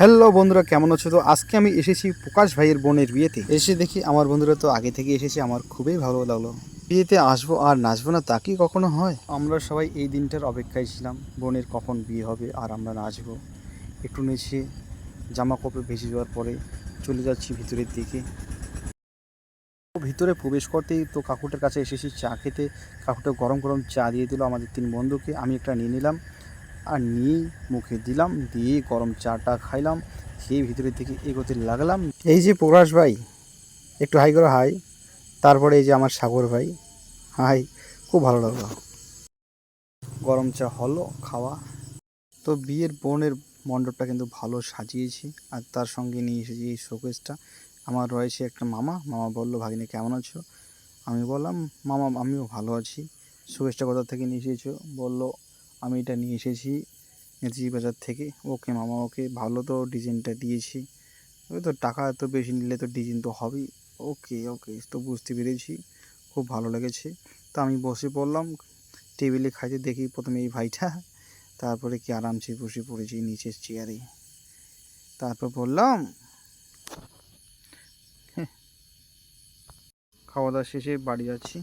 Hello বন্ধুরা, কেমন আছো? তো আজকে আমি এসেছি প্রকাশ ভাইয়ের বোনের বিয়েতে। এসে দেখি আমার বন্ধুরা তো আগে থেকে এসেছে, আমার খুবই ভালো লাগলো। বিয়েতে আসবো আর নাচবো না, তা কি কখনো হয়? আমরা সবাই এই দিনটার অপেক্ষায় ছিলাম, বোনের কখন বিয়ে হবে আর আমরা নাচবো। একটু নেচে জামা কাপড় ভেসে যাওয়ার পরে চলে যাচ্ছি ভিতরের দিকে। ভিতরে প্রবেশ করতেই তো কাকুটার কাছে এসেছি চা খেতে। কাকুটা গরম গরম চা দিয়ে দিল আমাদের তিন বন্ধুকে, আমি একটা নিয়ে নিলাম আর নিয়েই মুখে দিলাম, দিয়ে গরম চাটা খাইলাম। খেয়ে ভিতরের দিকে এগোতে লাগলাম। এই যে প্রকাশ ভাই, একটু হাই করো, হাই। তারপরে এই যে আমার সাগর ভাই, হাই। খুব ভালো লাগলো, গরম চা হলো খাওয়া। তো বিয়ের বোনের মণ্ডপটা কিন্তু ভালো সাজিয়েছি, আর তার সঙ্গে নিয়ে এসেছি এই শোকেসটা। আমার রয়েছে একটা মামা, মামা বললো ভাগিনী কেমন আছো? আমি বললাম মামা আমিও ভালো আছি। শোকেসটা কোথা থেকে নিয়ে এসেছো? বললো আমি এটা নিয়ে এসেছি নেতাজি বাজার থেকে। ওকে মামা, ওকে, ভালো তো ডিজাইনটা দিয়েছি। ওই তো টাকা এত বেশি নিলে তো ডিজাইন তো হবেই। ওকে ওকে, তো বুঝতে পেরেছি, খুব ভালো লেগেছে। তো আমি বসে পড়লাম টেবিলে খাইতে, দেখি প্রথমে এই ভাইটা, তারপরে কি আরামসে বসে পড়েছি নিচের চেয়ারে। তারপর বললাম খাওয়া দাওয়া শেষে বাড়ি যাচ্ছি।